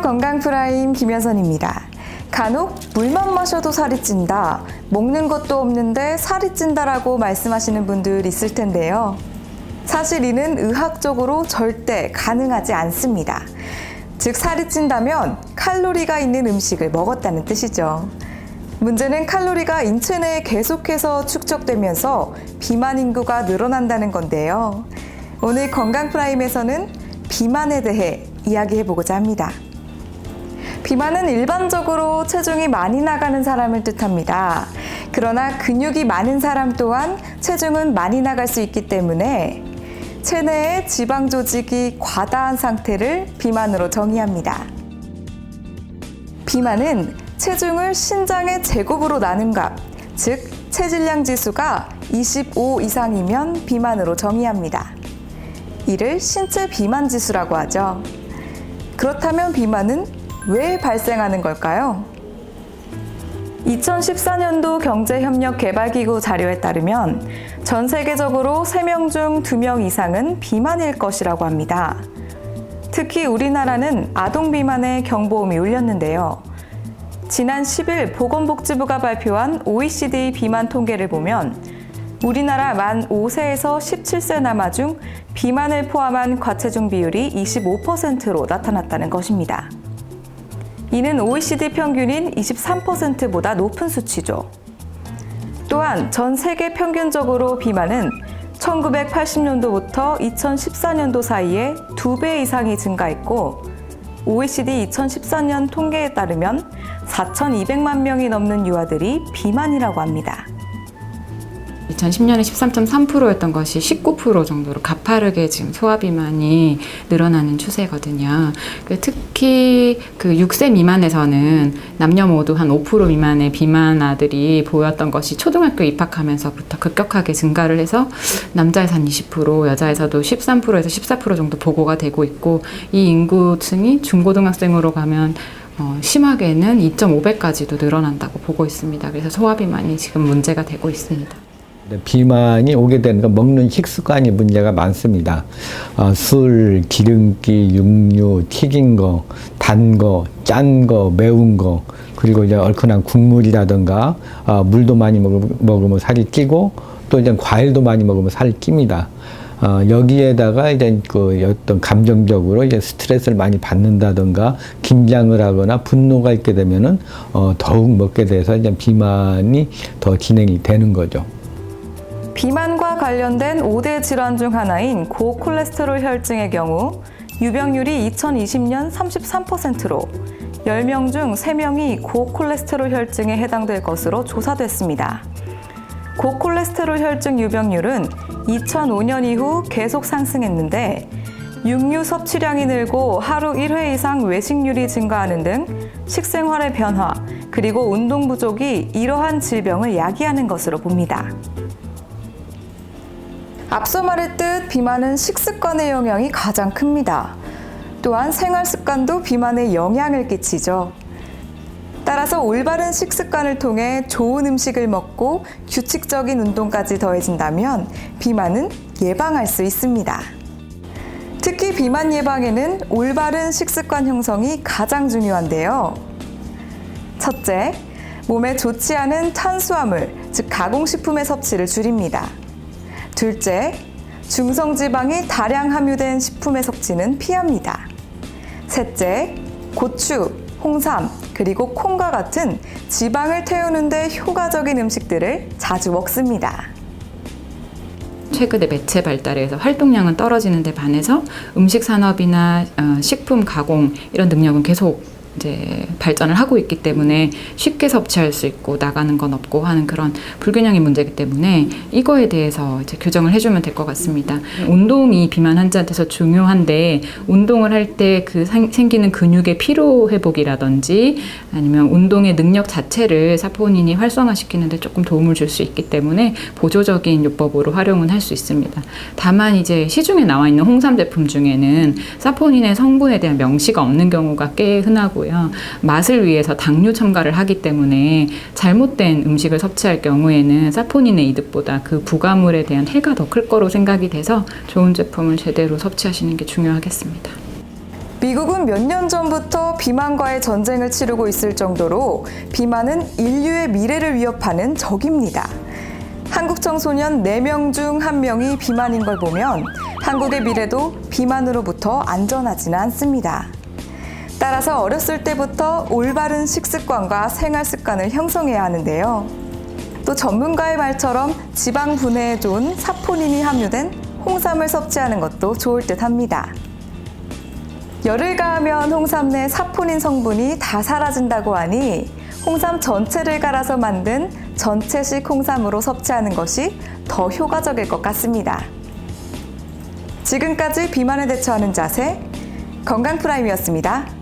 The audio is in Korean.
건강프라임 김여선입니다. 간혹 물만 마셔도 살이 찐다, 먹는 것도 없는데 살이 찐다라고 말씀하시는 분들 있을 텐데요. 사실 이는 의학적으로 절대 가능하지 않습니다. 즉 살이 찐다면 칼로리가 있는 음식을 먹었다는 뜻이죠. 문제는 칼로리가 인체 내에 계속해서 축적되면서 비만 인구가 늘어난다는 건데요. 오늘 건강프라임에서는 비만에 대해 이야기해보고자 합니다. 비만은 일반적으로 체중이 많이 나가는 사람을 뜻합니다. 그러나 근육이 많은 사람 또한 체중은 많이 나갈 수 있기 때문에 체내의 지방 조직이 과다한 상태를 비만으로 정의합니다. 비만은 체중을 신장의 제곱으로 나눈 값, 즉 체질량 지수가 25 이상이면 비만으로 정의합니다. 이를 신체 비만 지수라고 하죠. 그렇다면 비만은 왜 발생하는 걸까요? 2014년도 경제협력개발기구 자료에 따르면 전 세계적으로 3명 중 2명 이상은 비만일 것이라고 합니다. 특히 우리나라는 아동 비만의 경보음이 울렸는데요. 지난 10일 보건복지부가 발표한 OECD 비만 통계를 보면 우리나라 만 5세에서 17세 남아 중 비만을 포함한 과체중 비율이 25%로 나타났다는 것입니다. 이는 OECD 평균인 23%보다 높은 수치죠. 또한 전 세계 평균적으로 비만은 1980년도부터 2014년도 사이에 2배 이상이 증가했고 OECD 2014년 통계에 따르면 4,200만 명이 넘는 유아들이 비만이라고 합니다. 2010년에 13.3%였던 것이 19% 정도로 가파르게 지금 소아비만이 늘어나는 추세거든요. 특히 그 6세 미만에서는 남녀 모두 한 5% 미만의 비만 아들이 보였던 것이 초등학교 입학하면서부터 급격하게 증가를 해서 남자에서 한 20%, 여자에서도 13%에서 14% 정도 보고가 되고 있고 이 인구층이 중고등학생으로 가면 심하게는 2.5배까지도 늘어난다고 보고 있습니다. 그래서 소아비만이 지금 문제가 되고 있습니다. 비만이 오게 되는 건 먹는 식습관이 문제가 많습니다. 술, 기름기, 육류, 튀긴 거, 단 거, 짠 거, 매운 거, 그리고 이제 얼큰한 국물이라든가 물도 많이 먹으면 살이 찌고 또 이제 과일도 많이 먹으면 살이 찝니다. 여기에다가 이제 그 어떤 감정적으로 이제 스트레스를 많이 받는다든가 긴장을 하거나 분노가 있게 되면은 더욱 먹게 돼서 이제 비만이 더 진행이 되는 거죠. 비만과 관련된 5대 질환 중 하나인 고콜레스테롤 혈증의 경우 유병률이 2020년 33%로 10명 중 3명이 고콜레스테롤 혈증에 해당될 것으로 조사됐습니다. 고콜레스테롤 혈증 유병률은 2005년 이후 계속 상승했는데 육류 섭취량이 늘고 하루 1회 이상 외식률이 증가하는 등 식생활의 변화 그리고 운동 부족이 이러한 질병을 야기하는 것으로 봅니다. 앞서 말했듯 비만은 식습관의 영향이 가장 큽니다. 또한 생활습관도 비만에 영향을 끼치죠. 따라서 올바른 식습관을 통해 좋은 음식을 먹고 규칙적인 운동까지 더해진다면 비만은 예방할 수 있습니다. 특히 비만 예방에는 올바른 식습관 형성이 가장 중요한데요. 첫째, 몸에 좋지 않은 탄수화물, 즉 가공식품의 섭취를 줄입니다. 둘째, 중성지방이 다량 함유된 식품의 섭취는 피합니다. 셋째, 고추, 홍삼, 그리고 콩과 같은 지방을 태우는 데 효과적인 음식들을 자주 먹습니다. 최근에 매체 발달에 서 활동량은 떨어지는 데 반해서 음식 산업이나 식품 가공 이런 능력은 계속 이제 발전을 하고 있기 때문에 쉽게 섭취할 수 있고 나가는 건 없고 하는 그런 불균형의 문제이기 때문에 이거에 대해서 이제 교정을 해주면 될 것 같습니다. 운동이 비만 환자한테서 중요한데 운동을 할 때 그 생기는 근육의 피로 회복이라든지 아니면 운동의 능력 자체를 사포닌이 활성화시키는데 조금 도움을 줄 수 있기 때문에 보조적인 요법으로 활용은 할 수 있습니다. 다만 이제 시중에 나와 있는 홍삼 제품 중에는 사포닌의 성분에 대한 명시가 없는 경우가 꽤 흔하고 맛을 위해서 당류 첨가를 하기 때문에 잘못된 음식을 섭취할 경우에는 사포닌의 이득보다 그 부가물에 대한 해가 더 클 거로 생각이 돼서 좋은 제품을 제대로 섭취하시는 게 중요하겠습니다. 미국은 몇 년 전부터 비만과의 전쟁을 치르고 있을 정도로 비만은 인류의 미래를 위협하는 적입니다. 한국 청소년 4명 중 1명이 비만인 걸 보면 한국의 미래도 비만으로부터 안전하지는 않습니다. 따라서 어렸을 때부터 올바른 식습관과 생활 습관을 형성해야 하는데요. 또 전문가의 말처럼 지방 분해에 좋은 사포닌이 함유된 홍삼을 섭취하는 것도 좋을 듯 합니다. 열을 가하면 홍삼 내 사포닌 성분이 다 사라진다고 하니 홍삼 전체를 갈아서 만든 전체식 홍삼으로 섭취하는 것이 더 효과적일 것 같습니다. 지금까지 비만에 대처하는 자세, 건강프라임이었습니다.